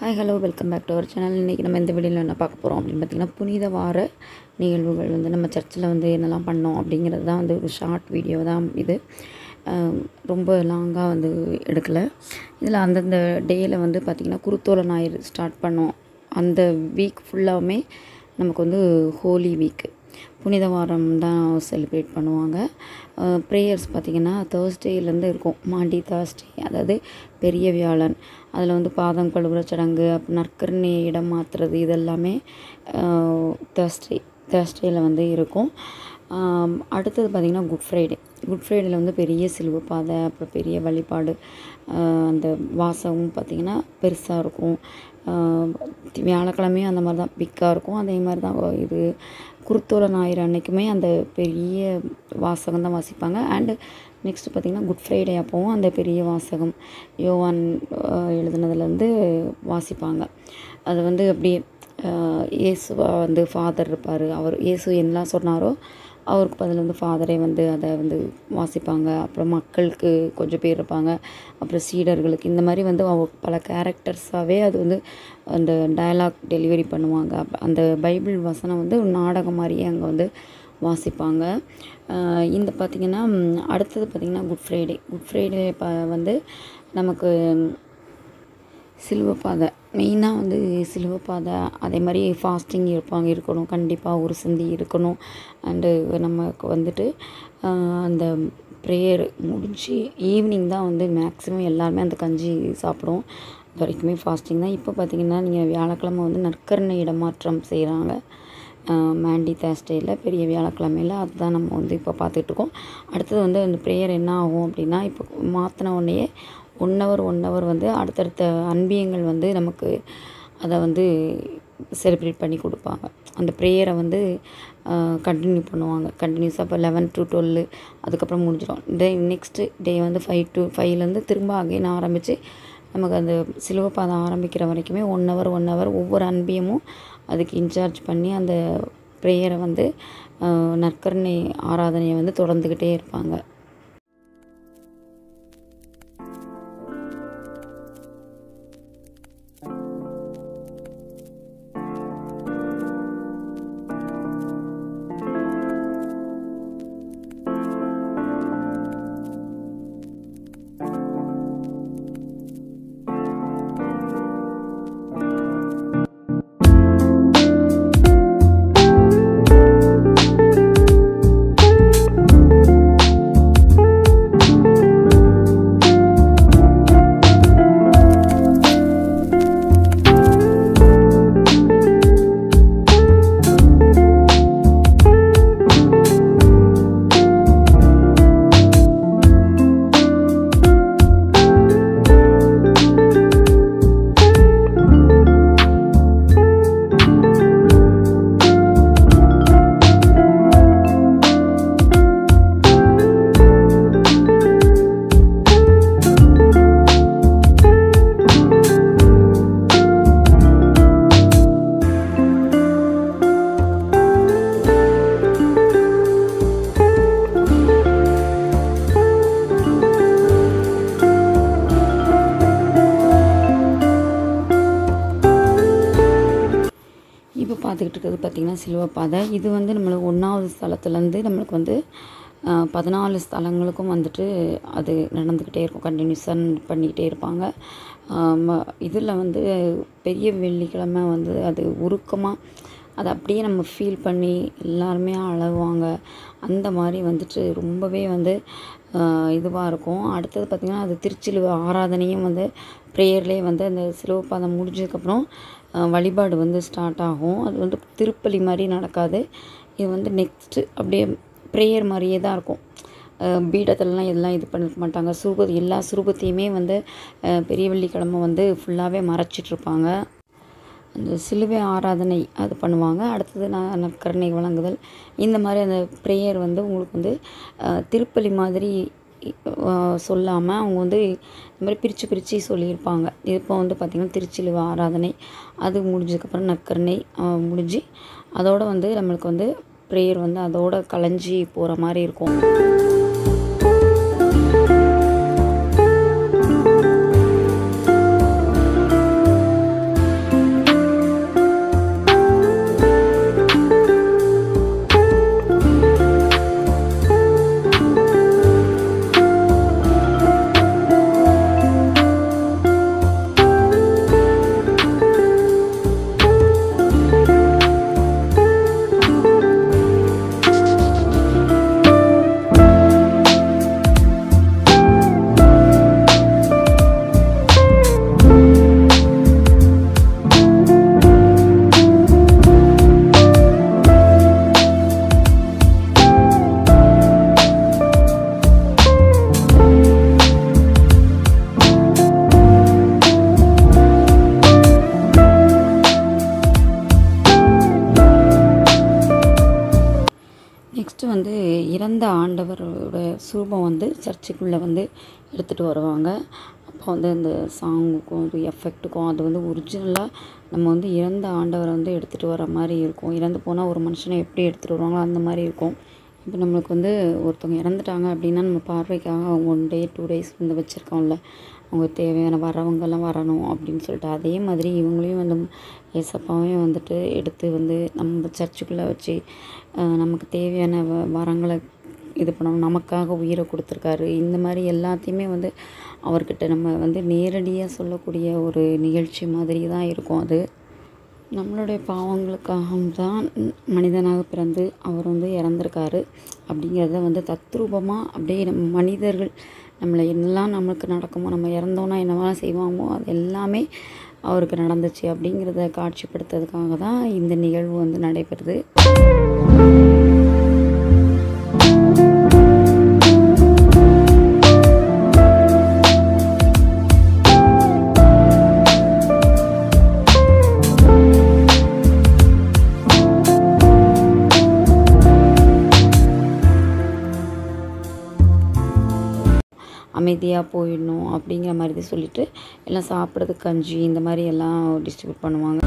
Hi hello welcome back to our channel. இன்றைக்கி நம்ம இந்த வீடியோவில் என்ன பார்க்க போகிறோம் அப்படின்னு பார்த்திங்கன்னா, புனித வார நிகழ்வுகள் வந்து நம்ம சர்ச்சில் வந்து என்னெல்லாம் பண்ணோம் அப்படிங்கிறது தான் வந்து ஒரு ஷார்ட் வீடியோ தான் இது. ரொம்ப லாங்காக வந்து எடுக்கலை. இதில் அந்தந்த டேயில் வந்து பார்த்திங்கன்னா குருத்தோலை ஞாயிறு ஸ்டார்ட் பண்ணோம். அந்த வீக் ஃபுல்லாகவுமே நமக்கு வந்து ஹோலி வீக்கு, புனித வாரம் தான் செலிப்ரேட் பண்ணுவாங்க. ப்ரேயர்ஸ் பார்த்திங்கன்னா தேர்ஸ்டேலேருந்து இருக்கும். மாண்டி தேர்ஸ்டே, அதாவது பெரிய வியாழன். அதில் வந்து பாதம் கழுவுற சடங்கு, அப்புறம் நற்கருணை இடம் மாற்றுறது, இதெல்லாமே தேர்ஸ்டேயில் வந்து இருக்கும். அடுத்தது பார்த்திங்கன்னா குட் ஃப்ரைடேயில் வந்து பெரிய சிலுவை பாதை, அப்புறம் பெரிய வழிபாடு, அந்த வாசகம் பார்த்திங்கன்னா பெருசாக இருக்கும். வியாழக்கிழமையும் அந்த மாதிரி தான் பிக்காக இருக்கும். அதே மாதிரி தான் இது குருத்தோலை ஞாயிறு அன்றைக்குமே அந்த பெரிய வாசகம் தான் வாசிப்பாங்க. அண்டு நெக்ஸ்ட்டு பார்த்திங்கன்னா குட் ஃப்ரைடே அப்போவும் அந்த பெரிய வாசகம் யோவான் எழுதுனதுலேருந்து வாசிப்பாங்க. அது வந்து அப்படியே இயேசுவா வந்து ஃபாதர் இருப்பார். அவர் இயேசு என்னலாம் சொன்னாரோ அவருக்கு பதில் வந்து ஃபாதரே வந்து அதை வந்து வாசிப்பாங்க. அப்புறம் மக்களுக்கு கொஞ்சம் பேர் இருப்பாங்க, அப்புறம் சீடர்களுக்கு, இந்த மாதிரி வந்து பல கேரக்டர்ஸாகவே அது வந்து அந்த டயலாக் டெலிவரி பண்ணுவாங்க. அந்த பைபிள் வசனம் வந்து ஒரு நாடகம் மாதிரியே அங்கே வந்து வாசிப்பாங்க. இந்த பார்த்திங்கன்னா அடுத்தது பார்த்திங்கன்னா குட் ஃப்ரைடே வந்து நமக்கு சிலுவை பாதை, மெயினாக வந்து சிலுவை பாதை. அதே மாதிரி ஃபாஸ்டிங் இருக்கணும், கண்டிப்பாக ஒரு சிந்தி இருக்கணும். அண்டு நமக்கு வந்துட்டு அந்த ப்ரேயர் முடிஞ்சு ஈவினிங் தான் வந்து மேக்ஸிமம் எல்லாருமே அந்த கஞ்சி சாப்பிடுவோம். அது வரைக்குமே ஃபாஸ்டிங் தான். இப்போ பார்த்திங்கன்னா நீங்கள் வியாழக்கிழமை வந்து நற்கருணை இடமாற்றம் செய்கிறாங்க. மாண்டி தேர்ஸ்டேயில் பெரிய வியாழக்கிழமையில் அதுதான் நம்ம வந்து இப்போ பார்த்துட்ருக்கோம். அடுத்தது வந்து அந்த ப்ரேயர் என்ன ஆகும் அப்படின்னா, இப்போ மாற்றின உடனேயே ஒன் ஹவர் வந்து அடுத்தடுத்த அன்பியங்கள் வந்து நமக்கு அதை வந்து செலிப்ரேட் பண்ணி கொடுப்பாங்க. அந்த ப்ரேயரை வந்து கண்டினியூ பண்ணுவாங்க கண்டினியூஸாக. இப்போ 11 to 12 அதுக்கப்புறம் முடிஞ்சிடும். நெக்ஸ்ட்டு டே வந்து 5 to 5லேருந்து திரும்ப அகைன் ஆரம்பித்து நமக்கு அந்த சிலுவை பாதம் ஆரம்பிக்கிற வரைக்குமே ஒன் ஹவர் ஒவ்வொரு அன்பியமும் அதுக்கு இன்சார்ஜ் பண்ணி அந்த ப்ரேயரை வந்து நற்கருணை ஆராதனையை வந்து தொடர்ந்துக்கிட்டே இருப்பாங்க. இப்போ பார்த்துக்கிட்டு இருக்கிறது பார்த்திங்கன்னா சிலுவை பாதை. இது வந்து நம்மளுக்கு 1வது ஸ்தலத்துலேருந்து நம்மளுக்கு வந்து 14 ஸ்தலங்களுக்கும் வந்துட்டு அது நடந்துக்கிட்டே இருக்கும். கண்டினியூஸாக பண்ணிக்கிட்டே இருப்பாங்க. இதில் வந்து பெரிய வெள்ளிக்கிழமை வந்து அது உருக்கமாக அதை அப்படியே நம்ம ஃபீல் பண்ணி எல்லாருமே அழுவாங்க. அந்த மாதிரி வந்துட்டு ரொம்பவே வந்து இதுவாக இருக்கும். அடுத்தது பார்த்திங்கன்னா அது திருச்சிலுவை ஆராதனையும் வந்து ப்ரேயர்லேயே வந்து அந்த சிலுவை பாதம் முடிஞ்சதுக்கப்புறம் வழிபாடு வந்து ஸ்டார்ட் ஆகும். அது வந்து திருப்பலி மாதிரி நடக்காது. இது வந்து நெக்ஸ்ட்டு அப்படியே ப்ரேயர் மாதிரியே தான் இருக்கும். பீடத்துலலாம் எல்லாம் இது பண்ணிக்க மாட்டாங்க. எல்லா சுரூபத்தையுமே வந்து பெரிய வெள்ளிக்கிழமை வந்து ஃபுல்லாகவே மறைச்சிட்ருப்பாங்க. அந்த சிலுவை ஆராதனை அது பண்ணுவாங்க. அடுத்தது நற்கருணை வழங்குதல், இந்த மாதிரி அந்த ப்ரேயர் வந்து உங்களுக்கு வந்து திருப்பலி மாதிரி சொல்லாமல் அவங்க வந்து இந்த மாதிரி பிரித்து சொல்லியிருப்பாங்க. இப்போ வந்து பார்த்திங்கன்னா திருச்சிலுவை ஆராதனை அது முடிஞ்சதுக்கப்புறம் நற்கருணை முடிஞ்சு அதோடு வந்து நம்மளுக்கு வந்து ப்ரேயர் வந்து அதோட கலைஞ்சி போகிற மாதிரி இருக்கும். இறந்த ஆண்டவரோட சுரூபம் வந்து சர்ச்சுக்குள்ளே வந்து எடுத்துகிட்டு வருவாங்க. அப்போ வந்து அந்த சாங்குக்கும் அது எஃபெக்ட்டுக்கும் அது வந்து ஒரிஜினலாக நம்ம வந்து இறந்த ஆண்டவரை வந்து எடுத்துகிட்டு வர மாதிரி இருக்கும். இறந்து போனால் ஒரு மனுஷனை எப்படி எடுத்துகிட்டு வருவாங்களோ அந்த மாதிரி இருக்கும். இப்போ நம்மளுக்கு வந்து ஒருத்தவங்க இறந்துட்டாங்க அப்படின்னா நம்ம பார்வைக்காக அவங்க 1 டே 2 டேஸ் வந்து வச்சுருக்கோம்ல, அவங்க தேவையான வரவங்கெல்லாம் வரணும் அப்படின்னு சொல்லிட்டு, அதே மாதிரி இவங்களையும் வந்து ஏசப்பாவையும் வந்துட்டு எடுத்து வந்து நம்ம சர்ச்சுக்குள்ளே வச்சு நமக்கு தேவையான வரங்களை இது பண்ணணும். நமக்காக உயிரை கொடுத்துருக்காரு. இந்த மாதிரி எல்லாத்தையுமே வந்து அவர்கிட்ட நம்ம வந்து நேரடியாக சொல்லக்கூடிய ஒரு நிகழ்ச்சி மாதிரி தான் இருக்கும் அது. நம்மளுடைய பாவங்களுக்காக தான் மனிதனாக பிறந்து அவர் வந்து இறந்துருக்காரு அப்படிங்கிறத வந்து தத்ரூபமாக அப்படியே நம்ம மனிதர்கள் நம்மளை என்னெல்லாம் நம்மளுக்கு நடக்குமோ, நம்ம இறந்தோன்னா என்னவெல்லாம் செய்வாமோ அது எல்லாமே அவருக்கு நடந்துச்சு அப்படிங்கிறத காட்சிப்படுத்துறதுக்காக தான் இந்த நிகழ்வு வந்து நடைபெறுது. அமைதியாக போயிடணும் அப்படிங்கிற மாதிரி தான் சொல்லிவிட்டு எல்லாம் சாப்பிட்றதுக்கு கஞ்சி இந்த மாதிரி எல்லாம் டிஸ்ட்ரிபியூட் பண்ணுவாங்க.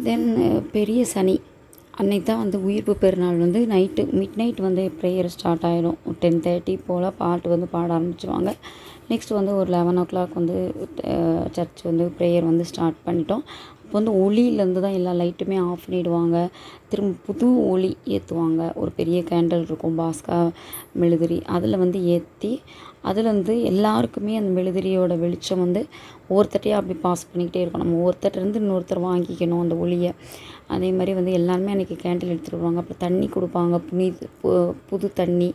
தென் பெரிய சனி அன்னைக்கு தான் வந்து உயிர்ப்பு பெருநாள் வந்து மிட் நைட் வந்து ப்ரேயர் ஸ்டார்ட் ஆகிடும். 10:30 போல் பாட்டு வந்து பாட ஆரம்பிச்சுருவாங்க. நெக்ஸ்ட் வந்து ஒரு 11 o'clock வந்து சர்ச் வந்து ப்ரேயர் வந்து ஸ்டார்ட் பண்ணிட்டோம். அப்போ வந்து ஒளியிலேருந்து தான் எல்லா லைட்டுமே ஆஃப் பண்ணிவிடுவாங்க. திரும்ப புது ஒளி ஏற்றுவாங்க. ஒரு பெரிய கேண்டில் இருக்கும், பாஸ்கா மெழுதிரி, அதில் வந்து ஏற்றி அதில் வந்து எல்லாருக்குமே அந்த மெழுதிரியோட வெளிச்சம் வந்து ஒவ்வொருத்தட்டையாக அப்படி பாஸ் பண்ணிக்கிட்டே இருக்கும். நம்ம ஒருத்தர்கிட்டருந்து இன்னொருத்தர் வாங்கிக்கணும் அந்த ஒளியை. அதே மாதிரி வந்து எல்லாருமே அன்றைக்கி கேண்டில் எடுத்துகிட்டு வருவாங்க. அப்புறம் தண்ணி கொடுப்பாங்க, புது தண்ணி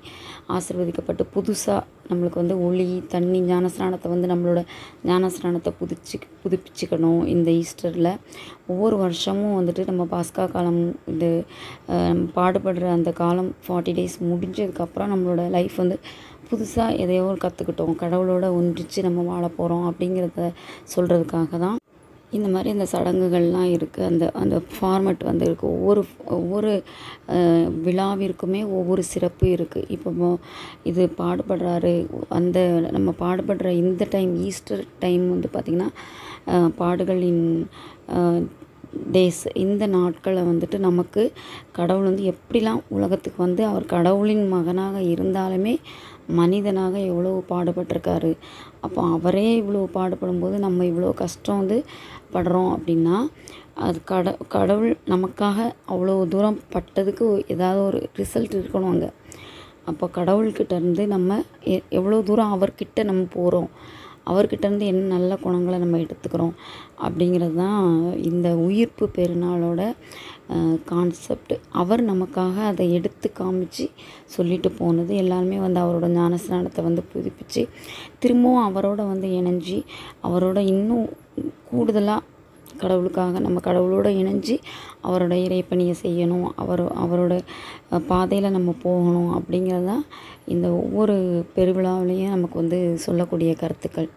ஆசீர்வதிக்கப்பட்டு புதுசாக நம்மளுக்கு வந்து ஒளி தண்ணி ஞானஸ்நானத்தை வந்து நம்மளோட ஞானஸ்நானத்தை புதுப்பிச்சுக்கணும். இந்த ஈஸ்டரில் ஒவ்வொரு வருஷமும் வந்துட்டு நம்ம பாஸ்கா காலம் இது பாடுபடுற அந்த காலம் 40 days முடிஞ்சதுக்கப்புறம் நம்மளோட லைஃப் வந்து புதுசாக எதையோ கற்றுக்கிட்டோம், கடவுளோட ஒன்றிச்சு நம்ம வாழ போகிறோம் அப்படிங்கிறத சொல்கிறதுக்காக தான் இந்த மாதிரி இந்த சடங்குகள்லாம் இருக்குது. அந்த ஃபார்மெட் வந்து இருக்குது. ஒவ்வொரு விழாவிற்குமே ஒவ்வொரு சிறப்பு இருக்குது. இப்போ இது பாடுபடுறாரு, அந்த நம்ம பாடுபடுற இந்த டைம் ஈஸ்டர் டைம் வந்து பார்த்திங்கன்னா பாடுகளின் டேஸ், இந்த நாட்களை வந்துட்டு நமக்கு கடவுள் வந்து எப்படிலாம் உலகத்துக்கு வந்து அவர் கடவுளின் மகனாக இருந்தாலுமே மனிதனாக எவ்வளோ பாடுபட்டிருக்காரு. அப்போ அவரே இவ்வளோ பாடுபடும்போது நம்ம இவ்வளோ கஷ்டம் வந்து படுறோம் அப்படின்னா அது கடவுள் நமக்காக அவ்வளோ தூரம் பட்டதுக்கு ஏதாவது ஒரு ரிசல்ட் இருக்கணும் அங்கே. அப்போ கடவுள்கிட்ட இருந்து நம்ம எவ்வளோ தூரம் அவர்கிட்ட நம்ம போகிறோம், அவர்கிட்டேருந்து என்ன நல்ல குணங்களை நம்ம எடுத்துக்கிறோம் அப்படிங்கிறது தான் இந்த உயிர்ப்பு பெருநாளோட கான்செப்ட். அவர் நமக்காக அதை எடுத்து காமிச்சு சொல்லிட்டு போனது. எல்லாருமே வந்து அவரோட ஞானஸ்நானத்தை வந்து புதுப்பிச்சு திரும்பவும் அவரோட வந்து இணைஞ்சி அவரோட இன்னும் கூடுதலாக கடவுளுக்காக நம்ம கடவுளோட இணைஞ்சி அவரோட இறைப்பணியை செய்யணும், அவரோட பாதையில் நம்ம போகணும் அப்படிங்கிறது தான் இந்த ஒவ்வொரு பெருவிழாவிலையும் நமக்கு வந்து சொல்லக்கூடிய கருத்துக்கள்.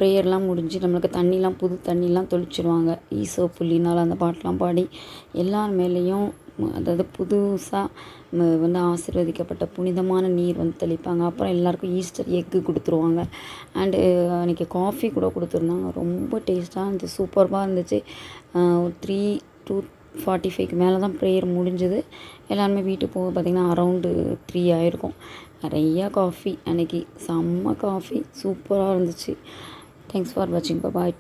ப்ரேயர்லாம் முடிஞ்சு நம்மளுக்கு தண்ணிலாம் புது தண்ணிலாம் தெளிச்சிடுவாங்க. ஈசோ புள்ளினால் அந்த பாட்டெலாம் பாடி எல்லார் மேலேயும் அதாவது புதுசாக வந்து ஆசீர்வதிக்கப்பட்ட புனிதமான நீர் வந்து தெளிப்பாங்க. அப்புறம் எல்லாருக்கும் ஈஸ்டர் எக்கு கொடுத்துருவாங்க. அண்டு அன்றைக்கி காஃபி கூட கொடுத்துருந்தாங்க. ரொம்ப டேஸ்ட்டாக இருந்துச்சு, சூப்பர்பாக இருந்துச்சு. 3:45க்கு மேலே தான் ப்ரேயர் முடிஞ்சுது. எல்லாருமே வீட்டுக்கு போக பார்த்திங்கன்னா அரவுண்டு 3 ஆகிருக்கும். நிறையா காஃபி அன்றைக்கி, செம்ம காஃபி, சூப்பராக இருந்துச்சு. தேங்க்ஸ் ஃபார் வாட்சிங். பாய்.